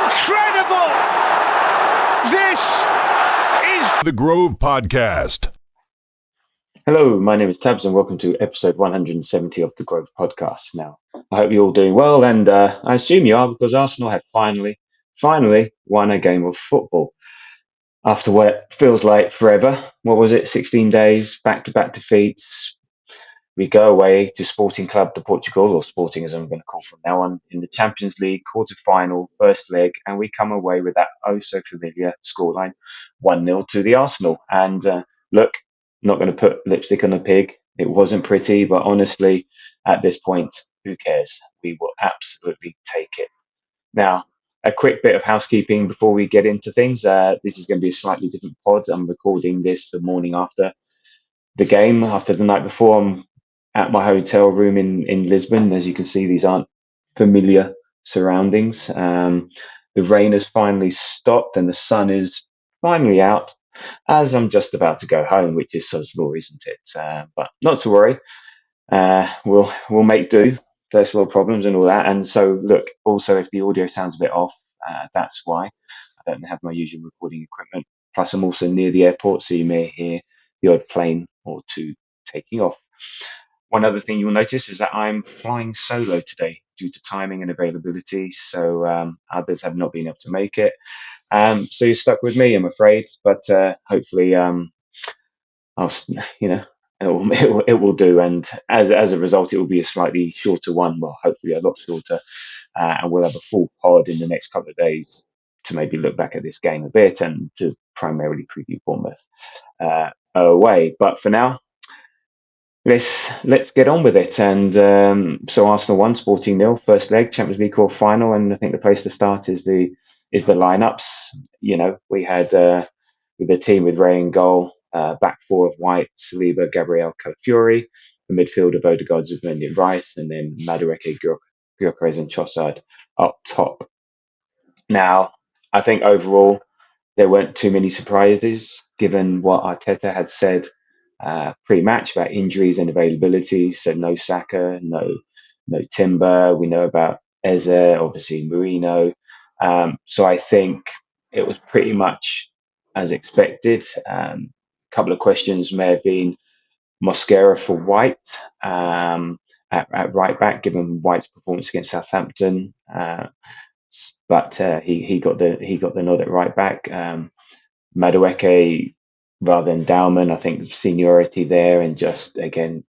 Incredible! This is The Grove Podcast. Hello, my name is Tabs and welcome to episode 170 of the Grove Podcast. Now, I hope you're all doing well and I assume you are because Arsenal have finally won a game of football. After what feels like forever, what was it, 16 days, back-to-back defeats. We go away to Sporting Club de Portugal, or Sporting as I'm going to call from now on, in the Champions League quarter-final, first leg, and we come away with that oh-so-familiar scoreline, 1-0 to the Arsenal. And look, not going to put lipstick on a pig. It wasn't pretty, but honestly, at this point, who cares? We will absolutely take it. Now, a quick bit of housekeeping before we get into things. This is going to be a slightly different pod. I'm recording this the morning after the game, after the night before. I'm at my hotel room in Lisbon. As you can see, these aren't familiar surroundings. The rain has finally stopped and the sun is finally out as I'm just about to go home, which is sod's law, isn't it? But not to worry. We'll make do. First world problems and all that. And so, look, also if the audio sounds a bit off, that's why. I don't have my usual recording equipment. Plus, I'm also near the airport, so you may hear the odd plane or two taking off. One other thing you'll notice is that I'm flying solo today due to timing and availability. So others have not been able to make it. So you're stuck with me, I'm afraid. But hopefully, it will do. And as a result, it will be a slightly shorter one. Well, hopefully a lot shorter. And we'll have a full pod in the next couple of days to maybe look back at this game a bit and to primarily preview Bournemouth away. But for now, let's get on with it. And so Arsenal won, Sporting 0, first leg, Champions League quarter final, and I think the place to start is the lineups. You know, we had with the team with Raya in goal, back four of White, Saliba, Gabriel, Calafiori, the midfield of Odegaard, Zubimendi, and Rice, and then Madueke, Gyökeres, and Trossard up top. Now, I think overall there weren't too many surprises given what Arteta had said pre-match about injuries and availability. So no Saka, no Timber. We know about Eze, obviously Marino. So I think it was pretty much as expected. A couple of questions may have been Mosquera for White at right back, given White's performance against Southampton. But he got the nod at right back. Madueke rather than Dauman, I think seniority there, and just again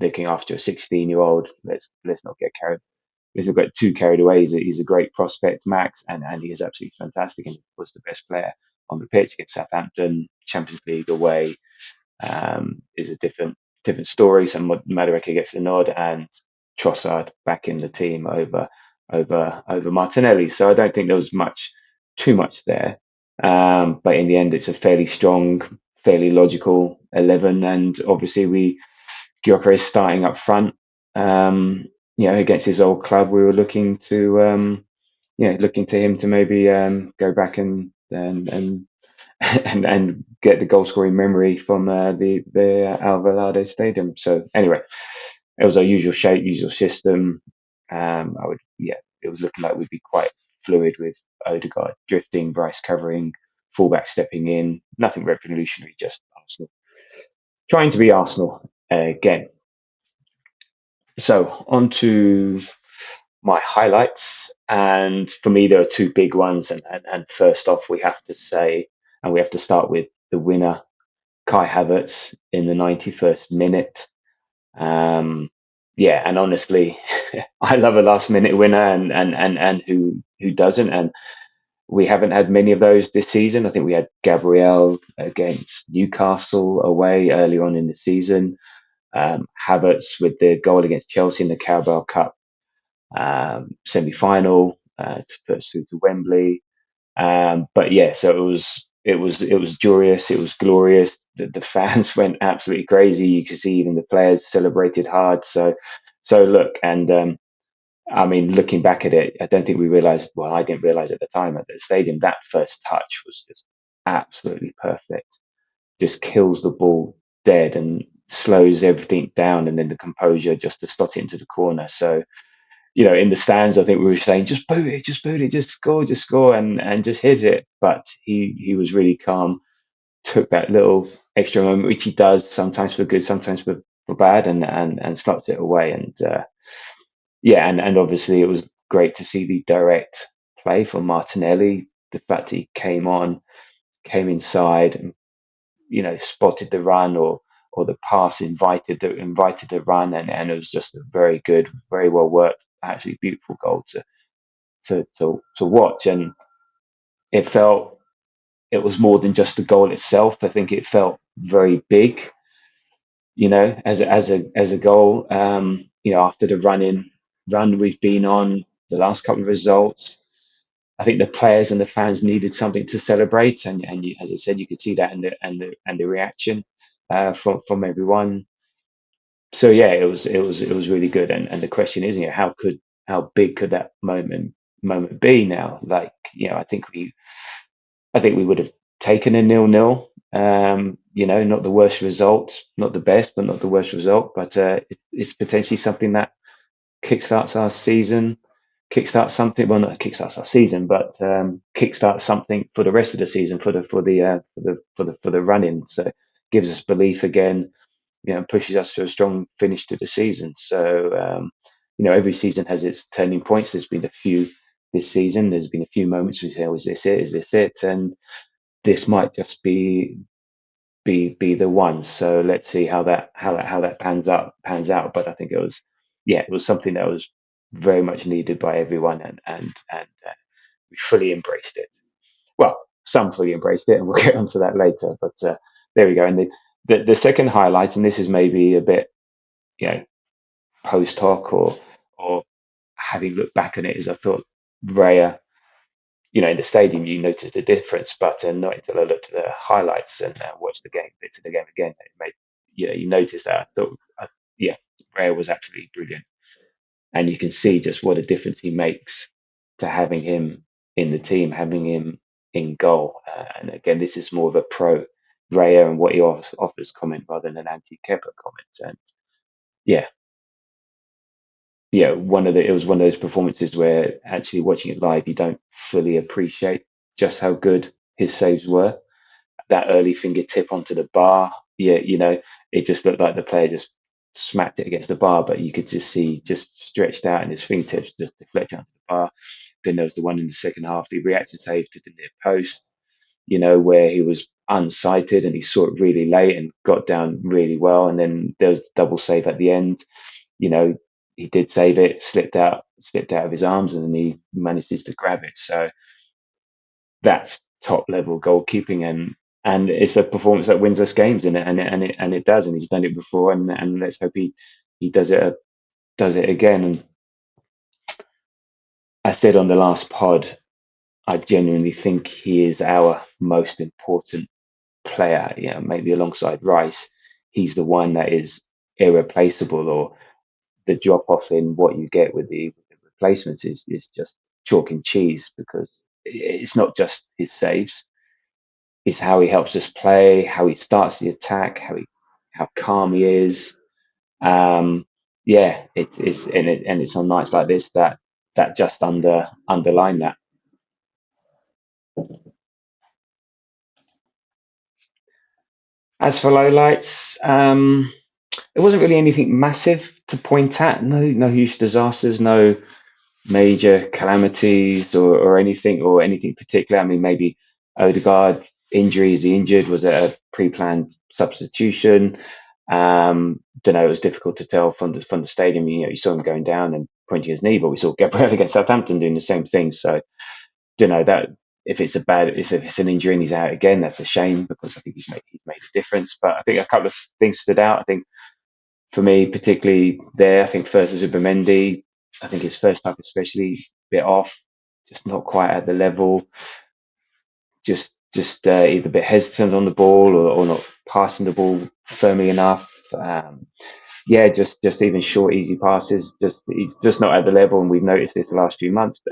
looking after a 16-year-old. Let's not get too carried away. He's a great prospect, Max, and he is absolutely fantastic and was the best player on the pitch against Southampton. Champions League away is a different story. So Madueke gets the nod, and Trossard back in the team over Martinelli. So I don't think there was too much there. But in the end, it's a fairly strong, fairly logical 11, and obviously Gyökeres starting up front. Against his old club, we were looking to him to maybe go back and get the goal scoring memory from the Alvalade Stadium. So anyway, it was our usual shape, usual system. It was looking like we'd be quite fluid with Odegaard drifting, Bryce covering, fullback stepping in. Nothing revolutionary, just Arsenal trying to be Arsenal again. So on to my highlights, and for me there are two big ones. And first off, we have to start with the winner, Kai Havertz, in the 91st minute. And honestly, I love a last minute winner, and who doesn't? And we haven't had many of those this season. I think we had Gabriel against Newcastle away early on in the season. Havertz with the goal against Chelsea in the Carabao Cup semi-final to put us through to Wembley. So it was joyous. It was glorious. The fans went absolutely crazy. You could see even the players celebrated hard. So look, and looking back at it, I don't think we realised. Well, I didn't realise at the time at the stadium that first touch was just absolutely perfect. Just kills the ball dead and slows everything down, and then the composure just to slot it into the corner. So in the stands, I think we were saying, just boot it, just score, and just hit it. But he was really calm, took that little extra moment, which he does sometimes for good, sometimes for bad, and slapped it away. And and obviously it was great to see the direct play from Martinelli. The fact he came on, came inside, and spotted the run or the pass invited the run, and it was just a very good, very well worked, actually beautiful goal to watch. And it felt it was more than just the goal itself. I think it felt very big, as a goal. After the run we've been on, the last couple of results, I think the players and the fans needed something to celebrate, and as I said, you could see that in the reaction from everyone. So yeah, it was really good. And the question is, how big could that moment be now? Like, I think we would have taken a 0-0. Not the worst result, not the best, but not the worst result. But it's potentially something that kickstarts our season, kickstarts something. Well, not kickstarts our season, but kickstarts something for the rest of the season, for the run-in. So gives us belief again, pushes us to a strong finish to the season. So every season has its turning points. There's been a few this season. There's been a few moments we say, "Oh, is this it? Is this it?" And this might just be the one. So let's see how that pans out. But I think it was something that was very much needed by everyone, and we fully embraced it. Well, some fully embraced it, and we'll get onto that later. But there we go. And the second highlight, and this is maybe a bit you know post hoc or having looked back on it, is I thought Raya, in the stadium, you noticed the difference, but not until I looked at the highlights and watched bits of the game again, it made you notice that. I thought, yeah, Raya was absolutely brilliant, and you can see just what a difference he makes to having him in the team, having him in goal. And again, this is more of a pro Raya and what he offers comment rather than an anti-Kepa comment. And yeah, it was one of those performances where actually watching it live, you don't fully appreciate just how good his saves were. That early fingertip onto the bar, it just looked like the player just smacked it against the bar, but you could just see just stretched out and his fingertips just deflecting onto the bar. Then there was the one in the second half, the reaction save to the near post, where he was unsighted and he saw it really late and got down really well. And then there was the double save at the end. He did save it, slipped out of his arms, and then he manages to grab it. So that's top level goalkeeping, and it's a performance that wins us games, and it does, and he's done it before, and let's hope he does it again. And I said on the last pod, I genuinely think he is our most important player. Maybe alongside Rice, he's the one that is irreplaceable, or the drop off in what you get with the replacements is just chalk and cheese, because it's not just his saves, it's how he helps us play, how he starts the attack, how calm he is. It's on nights like this that just underline that. As for lowlights, there wasn't really anything massive to point at. No huge disasters, no major calamities or anything particular. I mean, maybe Odegaard injury. Is he injured? Was it a pre-planned substitution? Don't know. It was difficult to tell from the stadium. You saw him going down and pointing his knee, but we saw Gabriel against Southampton doing the same thing. So don't know that if it's an injury and he's out again, that's a shame, because I think he's made a difference. But I think a couple of things stood out. I think for me, particularly there, I think first was Zubimendi. I think his first half especially bit off, just not quite at the level, just either a bit hesitant on the ball or not passing the ball firmly enough. Just even short, easy passes. He's just not at the level, and we've noticed this the last few months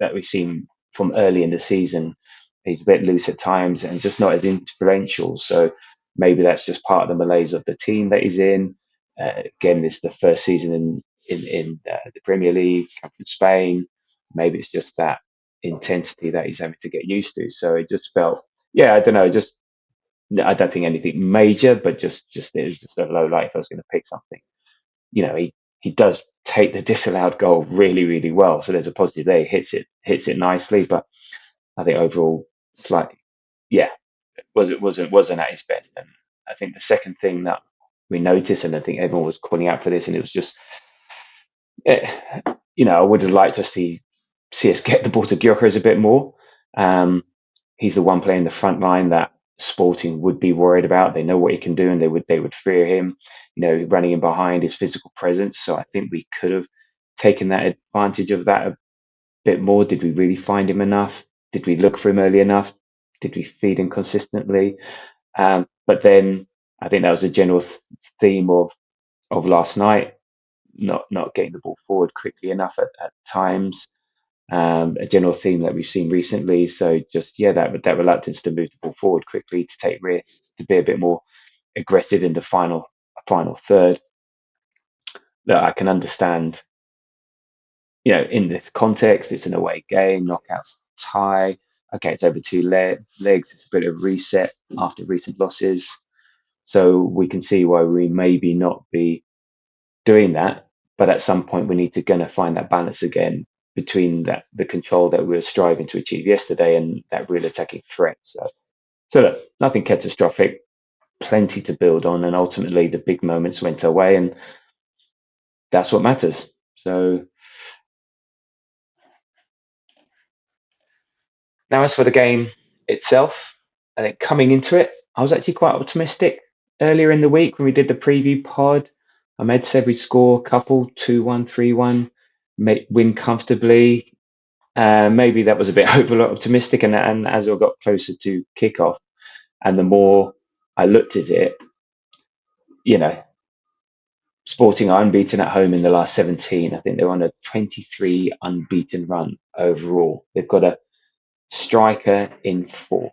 that we've seen from early in the season. He's a bit loose at times and just not as influential. So maybe that's just part of the malaise of the team that he's in. Again, this is the first season in the Premier League, come from Spain. Maybe it's just that intensity that he's having to get used to. So it just felt, yeah, I don't know, just I don't think anything major, but just it was just a low light if I was going to pick something. He does take the disallowed goal really, really well. So there's a positive there. He hits it nicely, but I think overall, slightly, yeah, wasn't at his best. And I think the second thing that we noticed, and I think everyone was calling out for this, and it was just, I would have liked to see us get the ball to Gyökeres a bit more. He's the one player in the front line that Sporting would be worried about. They know what he can do, and they would fear him. Running in behind, his physical presence. So I think we could have taken that advantage of that a bit more. Did we really find him enough? Did we look for him early enough? Did we feed him consistently? But then I think that was a general theme of last night, not getting the ball forward quickly enough at times. A general theme that we've seen recently. So just that reluctance to move the ball forward quickly, to take risks, to be a bit more aggressive in the final third. That I can understand. In this context, it's an away game, knockout tie. Okay, it's over two legs. It's a bit of reset after recent losses. So we can see why we maybe not be doing that. But at some point, we need to gonna find that balance again between the control that we were striving to achieve yesterday and that real attacking threat. So look, nothing catastrophic, plenty to build on, and ultimately the big moments went our way, and that's what matters. So now, as for the game itself, I think coming into it, I was actually quite optimistic earlier in the week when we did the preview pod. Ahmed said we'd score a couple, 2-1, 3-1, win comfortably. Maybe that was a bit over optimistic, and as I got closer to kickoff, and the more I looked at it, Sporting are unbeaten at home in the last 17. I think they're on a 23 unbeaten run overall. They've got a striker in 4.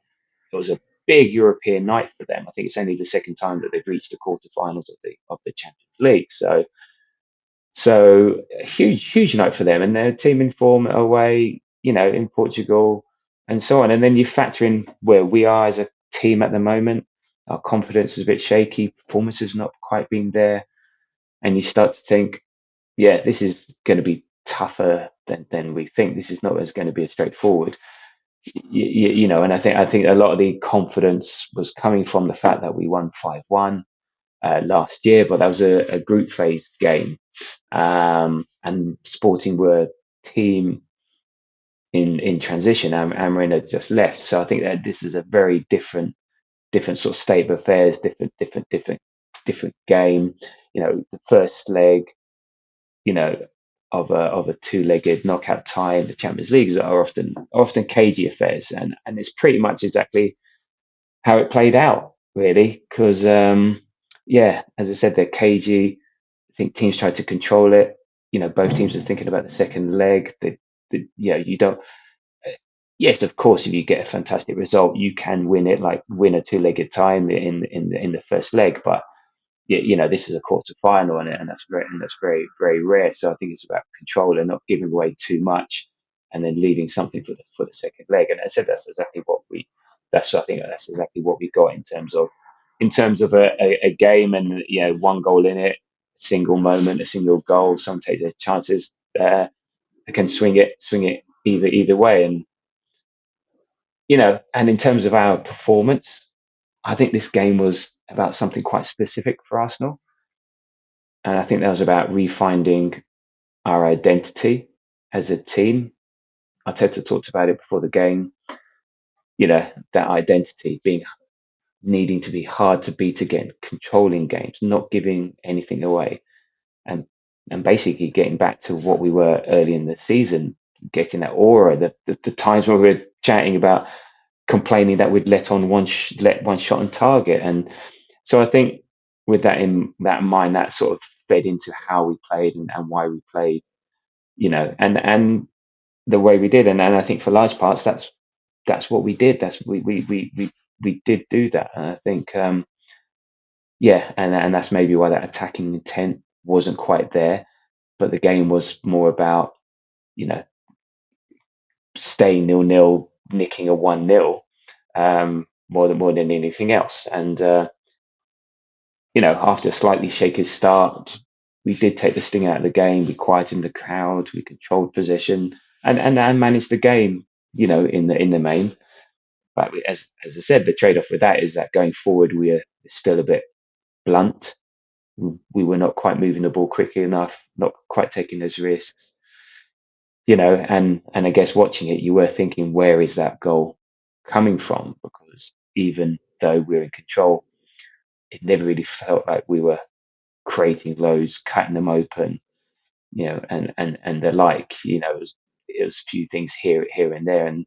It was a big European night for them. I think it's only the second time that they've reached the quarterfinals of the Champions League. So a huge night for them, and their team in form away, in Portugal, and so on. And then you factor in where we are as a team at the moment. Our confidence is a bit shaky. Performance has not quite been there, and you start to think, yeah, this is going to be tougher than we think. This is not as going to be as straightforward. And I think a lot of the confidence was coming from the fact that we won 5-1 last year, but that was a group phase game, and Sporting were team in transition. Amarin had just left, so I think that this is a very different sort of state of affairs, different game. The first leg, of a two-legged knockout tie in the Champions Leagues are often cagey affairs, and it's pretty much exactly how it played out, really. Because as I said, they're cagey. I think teams try to control it. Both teams are thinking about the second leg. You don't. Yes, of course, if you get a fantastic result, you can win it, like win a two-legged tie in the first leg, but this is a quarter final, and that's very, very rare. So I think it's about control and not giving away too much, and then leaving something for the second leg. And I said I think that's exactly what we got in terms of a game, and one goal in it, a single moment, a single goal. Some take their chances. They can swing it either way, and in terms of our performance, I think this game was about something quite specific for Arsenal. And I think that was about refinding our identity as a team. Arteta talked about it before the game, that identity needing to be hard to beat again, controlling games, not giving anything away, and basically getting back to what we were early in the season, getting that aura, the times where we were chatting about complaining that we'd let one shot on target. And so I think with that in mind, that sort of fed into how we played and why we played, and the way we did. And I think for large parts, that's what we did. We did do that. And I think, and that's maybe why that attacking intent wasn't quite there. but the game was more about, staying 0-0, nicking a 1-0, more than anything else. And after a slightly shaky start, we did take the sting out of the game. We quietened the crowd. We controlled possession and managed the game. In the main. But as I said, the trade off with that is that going forward, we are still a bit blunt. We were not quite moving the ball quickly enough, not quite taking those risks. And I guess watching it, you were thinking, where is that goal coming from? Because even though we're in control, it never really felt like we were creating loads, cutting them open, and the like. It was a few things here and there, and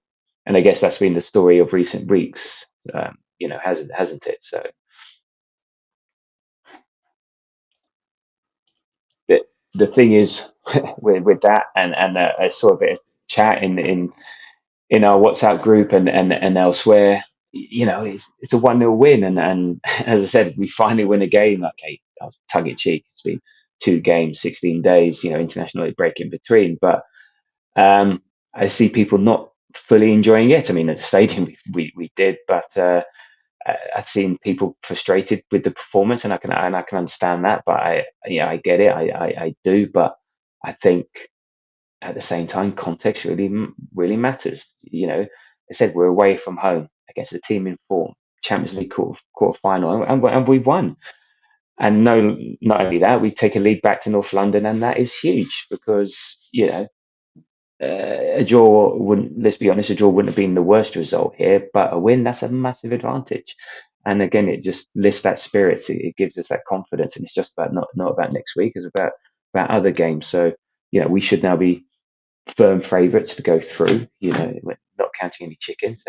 I guess that's been the story of recent weeks, hasn't it? So the thing is, with that, and I saw a bit of chat in our WhatsApp group and elsewhere. It's a 1-0 win, and as I said, we finally win a game. Okay, tongue in cheek. It's been 2 games, 16 days. International break in between, but I see people not fully enjoying it. I mean, at the stadium we did, but I've seen people frustrated with the performance, and I can understand that. But I get it. I do, but I think at the same time, context really matters. I said we're away from home against a team in form, Champions League quarter final, and we've won. And no, not only that, we take a lead back to North London, and that is huge because a draw wouldn't. Let's be honest, a draw wouldn't have been the worst result here, but a win, that's a massive advantage. And again, it just lifts that spirit. It gives us that confidence, and it's just about not about next week. It's about other games. So we should now be firm favourites to go through. We're not counting any chickens.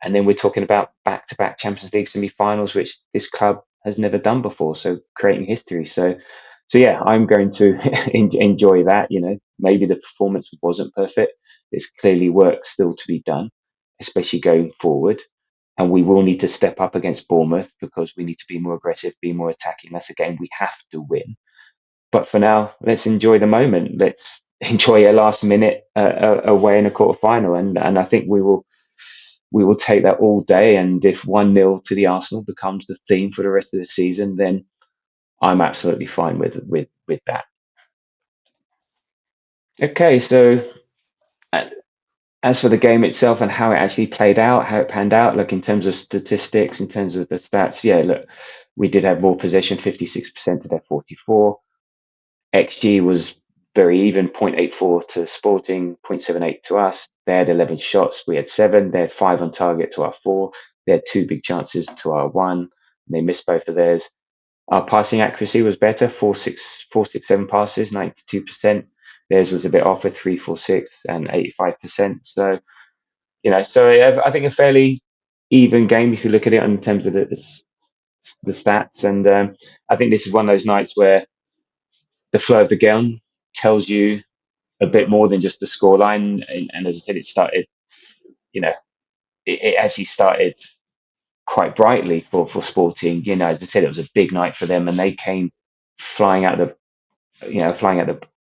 And then we're talking about back-to-back Champions League semi-finals, which this club has never done before. So creating history. So yeah, I'm going to enjoy that. Maybe the performance wasn't perfect. There's clearly work still to be done, especially going forward. And we will need to step up against Bournemouth because we need to be more aggressive, be more attacking. That's a game we have to win. But for now, let's enjoy the moment. Let's enjoy a last minute away in a quarter final, and I think we will take that all day. And if 1-0 to the Arsenal becomes the theme for the rest of the season, then I'm absolutely fine with that. Okay, so uh, as for the game itself and how it actually played out, how it panned out, look, in terms of statistics, in terms of the stats, yeah, look, we did have more possession, 56% to their 44. XG was very even, 0.84 to Sporting, 0.78 to us. They had 11 shots, we had 7. They had 5 on target to our 4. They had 2 big chances to our 1. They missed both of theirs. Our passing accuracy was better, 467 passes, 92%. Theirs was a bit off with 346 and 85%. So, I think a fairly even game if you look at it in terms of the stats. And I think this is one of those nights where the flow of the game tells you a bit more than just the scoreline. And as I said, it actually started quite brightly for Sporting. As I said, it was a big night for them, and they came flying out the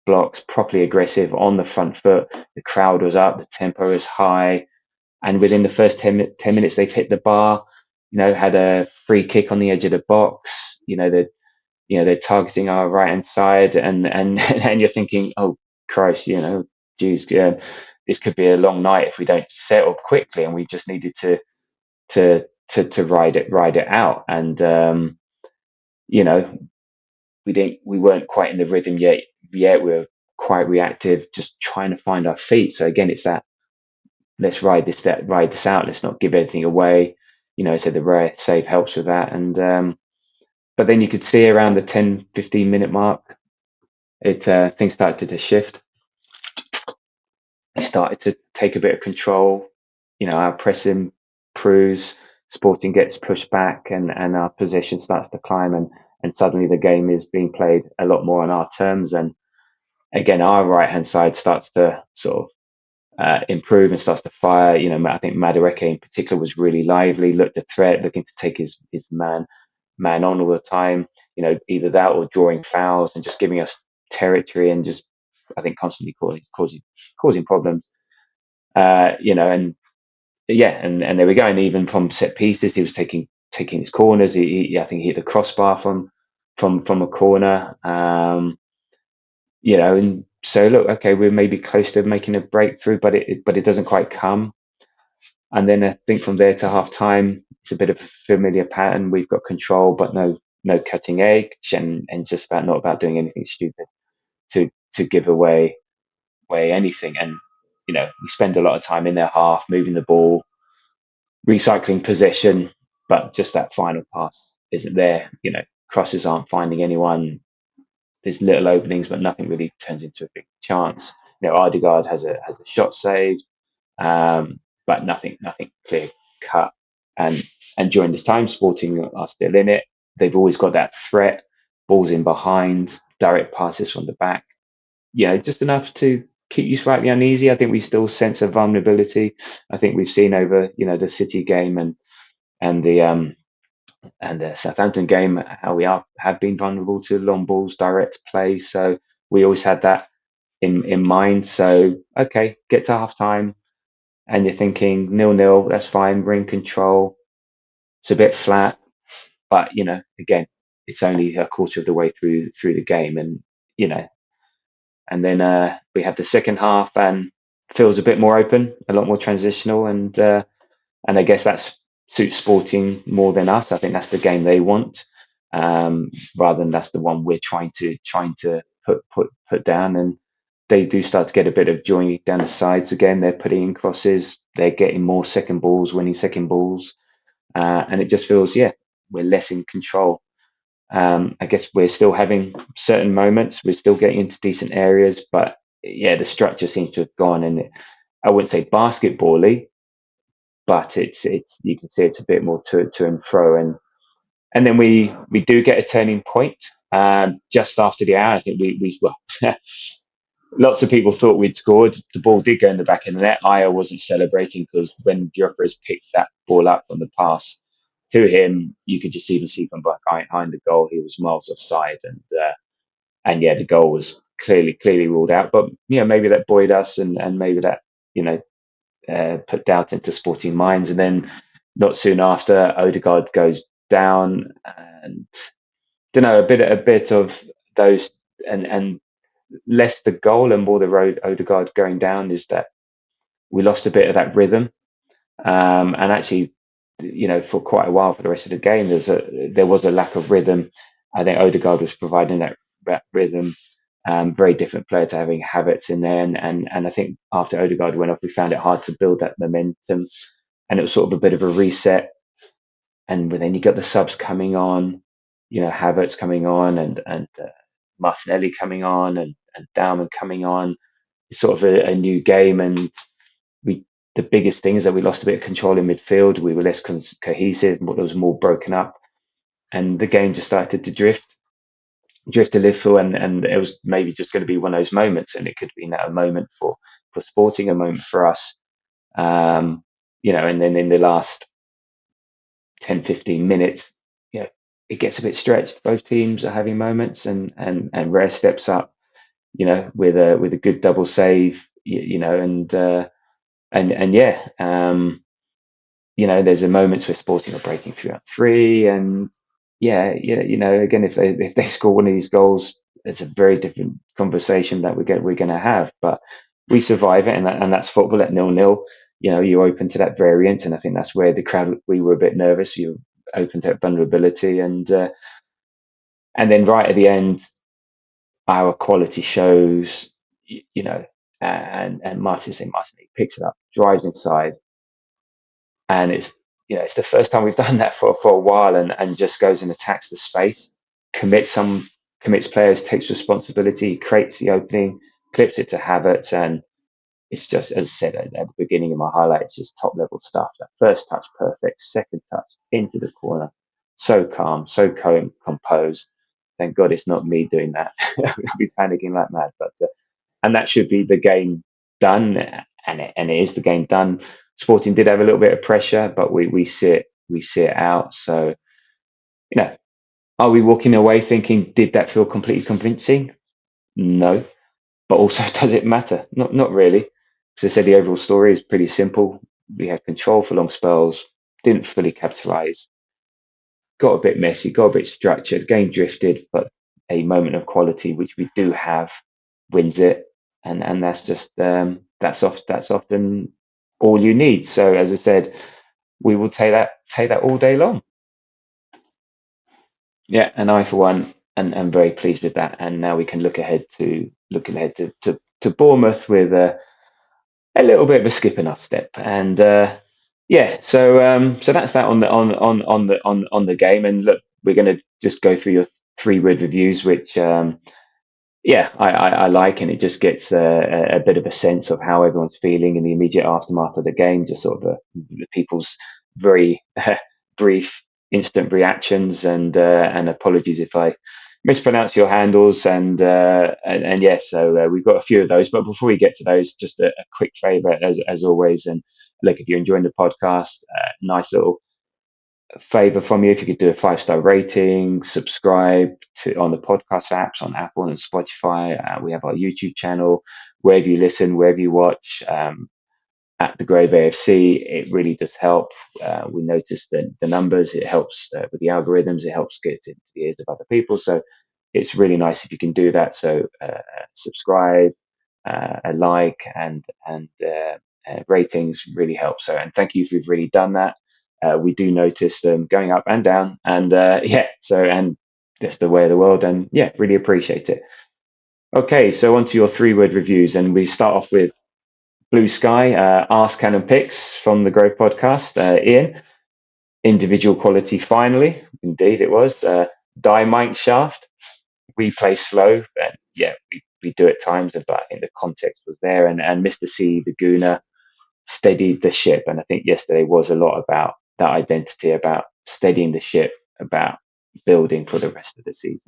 blocks, properly aggressive on the front foot. The crowd was up, the tempo was high, and within the first 10 minutes, they've hit the bar. Had a free kick on the edge of the box. They're targeting our right hand side, and and you're thinking, oh Christ, geez, yeah, this could be a long night if we don't settle quickly, and we just needed to ride it out. And we weren't quite in the rhythm yet. We were quite reactive, just trying to find our feet. So again, it's that let's ride this out. Let's not give anything away. So the Raya save helps with that. And but then you could see around the 10-15 minute mark, things started to shift. They started to take a bit of control. Our pressing improves, Sporting gets pushed back, and our possession starts to climb, and suddenly the game is being played a lot more on our terms. And again, our right hand side starts to sort of improve and starts to fire. I think Madueke in particular was really lively, looked a threat, looking to take his man on all the time. Either that or drawing fouls and just giving us territory and just, I think, constantly causing problems. And and there we go. And even from set pieces, he was taking his corners. I think he hit the crossbar from a corner. And so look, okay, we're maybe close to making a breakthrough, but it doesn't quite come. And then I think from there to half time, it's a bit of a familiar pattern. We've got control, but no cutting edge, and it's just not about doing anything stupid to give away anything. And we spend a lot of time in their half, moving the ball, recycling possession, but just that final pass isn't there. Crosses aren't finding anyone. There's little openings, but nothing really turns into a big chance. Odegaard has a shot saved, but nothing clear cut. And during this time, Sporting are still in it. They've always got that threat, balls in behind, direct passes from the back. Just enough to keep you slightly uneasy. I think we still sense a vulnerability. I think we've seen over the City game and the Southampton game how we have been vulnerable to long balls, direct play. So we always had that in mind. So okay, get to half time and you're thinking 0-0, that's fine, we're in control. It's a bit flat, but again, it's only a quarter of the way through the game, and then we have the second half and feels a bit more open, a lot more transitional, and I guess that suits Sporting more than us. I think that's the game they want, rather than that's the one we're trying to put down. And they do start to get a bit of joy down the sides again. They're putting in crosses. They're getting more second balls, winning second balls, and it just feels we're less in control. I guess we're still having certain moments. We're still getting into decent areas, but the structure seems to have gone. And I wouldn't say basketball-y, but it's you can see it's a bit more to and fro. And then we do get a turning point just after the hour. I think we lots of people thought we'd scored. The ball did go in the back of the net. Raya wasn't celebrating because when Gyökeres picked that ball up from the pass to him, you could just even see from behind the goal he was miles offside, and the goal was clearly ruled out. But maybe that buoyed us, and maybe that put doubt into Sporting minds. And then not soon after, Odegaard goes down, and don't know, a bit of those, and less the goal and more the road Odegaard going down is that we lost a bit of that rhythm, and actually, for quite a while for the rest of the game, there was a lack of rhythm. I think Odegaard was providing that rhythm. Very different player to having Havertz in there, and I think after Odegaard went off, we found it hard to build that momentum, and it was sort of a bit of a reset. And then you got the subs coming on, Havertz coming on, and Martinelli coming on, and Dauman coming on. It's sort of a new game, and the biggest thing is that we lost a bit of control in midfield. We were less cohesive. It was more broken up, and the game just started to drift a little, and it was maybe just going to be one of those moments, and it could be a moment for Sporting, a moment for us, and then in the last 10-15 minutes, it gets a bit stretched. Both teams are having moments, and Raya steps up, with a good double save, there's a moments where Sporting are breaking 3-on-3, and again, if they score one of these goals, it's a very different conversation that we're going to have. But we survive it, and that's football at 0-0. You're open to that variance, and I think that's where the crowd, we were a bit nervous. You're open to that vulnerability, and then right at the end, our quality shows. And Martinelli picks it up, drives inside, and it's the first time we've done that for a while, and just goes and attacks the space, commits players, takes responsibility, creates the opening, clips it to Havertz, and it's just, as I said at the beginning of my highlight, it's just top level stuff. That first touch perfect, second touch into the corner, so calm, so composed. Thank God it's not me doing that. I'll be panicking like mad, but and that should be the game done, and it is the game done. Sporting did have a little bit of pressure, but we see it out. So, are we walking away thinking, did that feel completely convincing? No. But also, does it matter? Not really. As I said, the overall story is pretty simple. We had control for long spells, didn't fully capitalise, got a bit messy, got a bit structured, game drifted, but a moment of quality, which we do have, wins it. And that's just that's often all you need. So as I said, we will take that all day long. Yeah, and I for one am very pleased with that. And now we can look ahead to Bournemouth with a little bit of a skip in our step. And yeah, so that's that on the game. And look, we're going to just go through your 3 word reviews, which yeah, I like, and it just gets a bit of a sense of how everyone's feeling in the immediate aftermath of the game, just sort of the people's very brief, instant reactions, and apologies if I mispronounce your handles, and yes, so we've got a few of those. But before we get to those, just a quick favour as always, and look, if you're enjoying the podcast, nice little favor from you if you could do a 5-star rating, subscribe to on the podcast apps on Apple and Spotify. We have our YouTube channel, wherever you listen, wherever you watch, at the Grove AFC. It really does help. We notice the numbers. It helps with the algorithms. It helps get into the ears of other people. So it's really nice if you can do that. So subscribe, a like, and ratings really help. So, and thank you if you've really done that. We do notice them going up and down, and yeah, so, and that's the way of the world, and yeah, really appreciate it. Okay, so on to your 3 word reviews, and we start off with Blue Sky, Ask Canon Picks from the Grove podcast. Ian, individual quality finally, indeed it was. Die Mike Shaft, we play slow, and yeah, we do at times, but I think the context was there, and Mr. C, the Gooner, steadied the ship. And I think yesterday was a lot about that identity, about steadying the ship, about building for the rest of the season.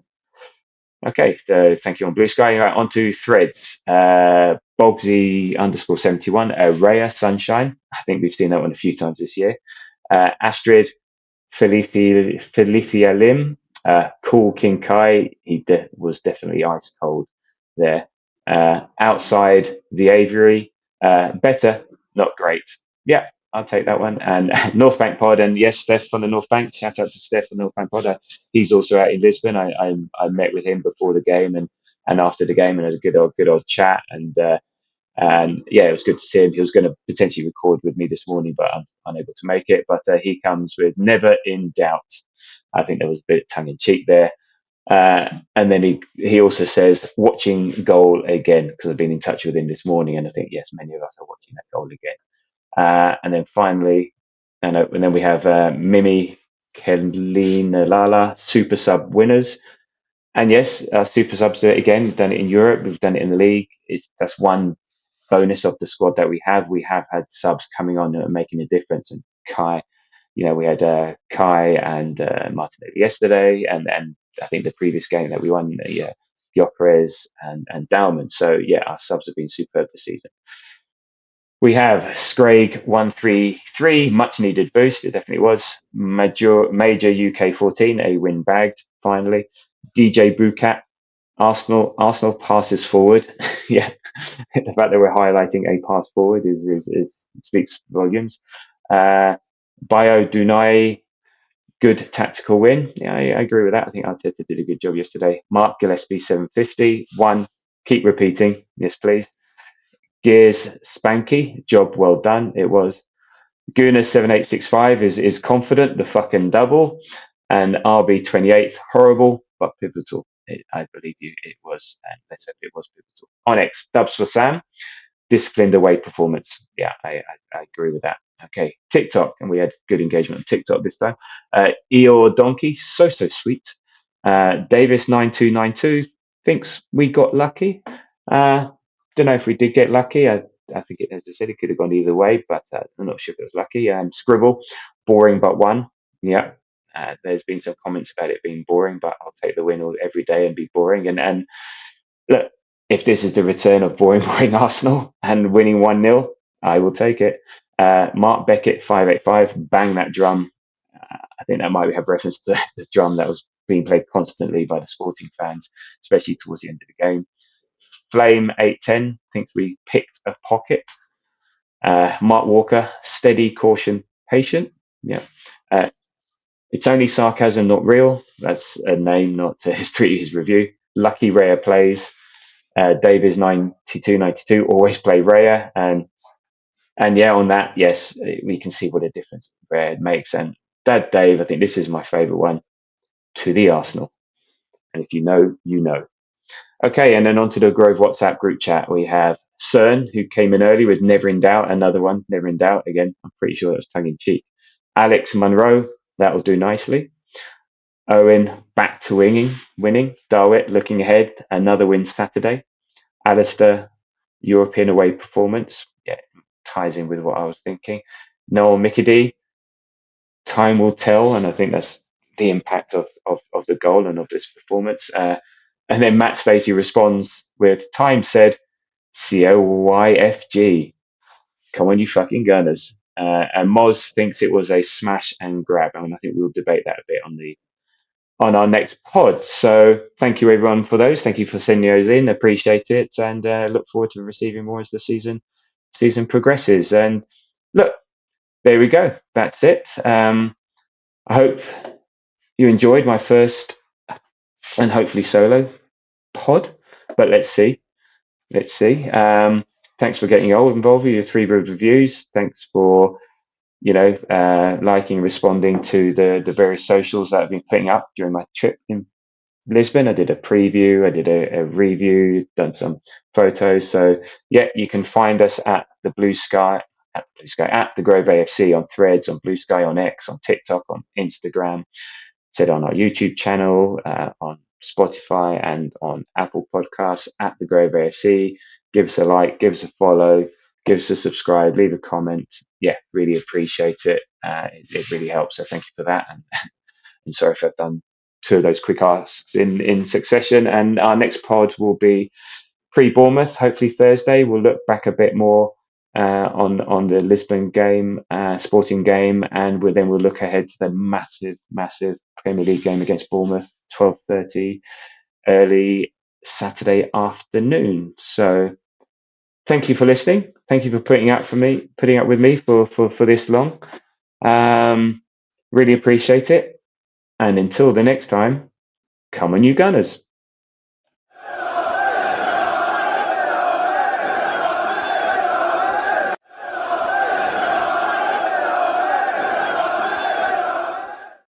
Okay, so thank you on Blue Sky. Right, on to threads. Bogsy_71, Raya Sunshine. I think we've seen that one a few times this year. Astrid Felicia Lim, Cool King Kai. He was definitely ice cold there. Outside the Aviary, better, not great. Yeah, I'll take that one. And North Bank Pod, and yes, Steph from the North Bank. Shout out to Steph from the North Bank Pod. He's also out in Lisbon. I met with him before the game and after the game, and had a good old chat. And yeah, it was good to see him. He was going to potentially record with me this morning, but I'm unable to make it. But he comes with never in doubt. I think there was a bit of tongue in cheek there. And then he also says watching goal again, because I've been in touch with him this morning, and I think yes, many of us are watching that goal again. And then finally, and then we have Mimi Kelina Lala super sub winners. And yes, our super subs do it again. We've done it in Europe. We've done it in the league. That's one bonus of the squad that we have. We have had subs coming on and making a difference. And Kai, we had Kai and Martinelli yesterday, and I think the previous game that we won, Gyökeres and Dalman. So yeah, our subs have been superb this season. We have Scraig 133, much needed boost. It definitely was. Major UK 14, a win bagged finally. DJ Bukat, Arsenal passes forward. Yeah, the fact that we're highlighting a pass forward is speaks volumes. Bio Dunai, good tactical win. Yeah, I agree with that. I think Arteta did a good job yesterday. Mark Gillespie 750. One, keep repeating. Yes, please. Gears Spanky, job well done. It was. Guna 7865 is confident, the fucking double. And RB28, horrible but pivotal. I believe you it was, and let's hope it was pivotal. Onyx, dubs for Sam, disciplined away performance. Yeah, I agree with that. Okay, TikTok, and we had good engagement on TikTok this time. Eeyore Donkey, so sweet. Davis9292 thinks we got lucky. Don't know if we did get lucky. I think, as I said, it could have gone either way, but I'm not sure if it was lucky. Scribble, boring but one. Yeah, there's been some comments about it being boring, but I'll take the win every day and be boring. And look, if this is the return of boring Arsenal and winning 1-0, I will take it. Mark Beckett 585, bang that drum. I think that might have reference to the drum that was being played constantly by the sporting fans, especially towards the end of the game. Flame 810 thinks we picked a pocket. Mark Walker, steady, caution, patient. Yeah. It's only sarcasm, not real. That's a name, not his review. Lucky Raya plays. Davis 9292 always play Raya, and yeah, on that, yes, we can see what a difference Raya makes. And Dad Dave, I think this is my favourite one. To the Arsenal, and if you know, you know. Okay, and then onto the Grove WhatsApp group chat. We have CERN, who came in early with Never in Doubt, another one, Never in Doubt. Again, I'm pretty sure that was tongue in cheek. Alex Munro, that'll do nicely. Owen, back to winning. Darwit, looking ahead, another win Saturday. Alistair, European away performance. Yeah, ties in with what I was thinking. Noel Mickedy, time will tell, and I think that's the impact of the goal and of this performance. And then Matt Stacey responds with, time said, COYFG. Come on, you fucking Gunners. And Moz thinks it was a smash and grab. I mean, I think we'll debate that a bit on our next pod. So thank you everyone for those. Thank you for sending those in. Appreciate it, and look forward to receiving more as the season progresses. And look, there we go. That's it. I hope you enjoyed my first and hopefully solo pod, but let's see. Thanks for getting involved with your 3 reviews. Thanks for liking, responding to the various socials that I've been putting up during my trip in Lisbon. I did a preview, I did a review, done some photos. So yeah, you can find us at the Grove AFC on Threads, on Blue Sky, on X, on TikTok, on Instagram. Said on our YouTube channel, on Spotify, and on Apple Podcasts at the Grove AFC. Give us a like, give us a follow, give us a subscribe, leave a comment. Yeah, really appreciate it. It really helps. So thank you for that. And sorry if I've done 2 of those quick asks in succession. And our next pod will be pre-Bournemouth, hopefully Thursday. We'll look back a bit more on the Lisbon game, sporting game, and we'll look ahead to the massive Premier League game against Bournemouth, 12:30 early Saturday afternoon. So thank you for listening. Thank you for putting up with me for this long. Really appreciate it. And until the next time, come on you Gunners.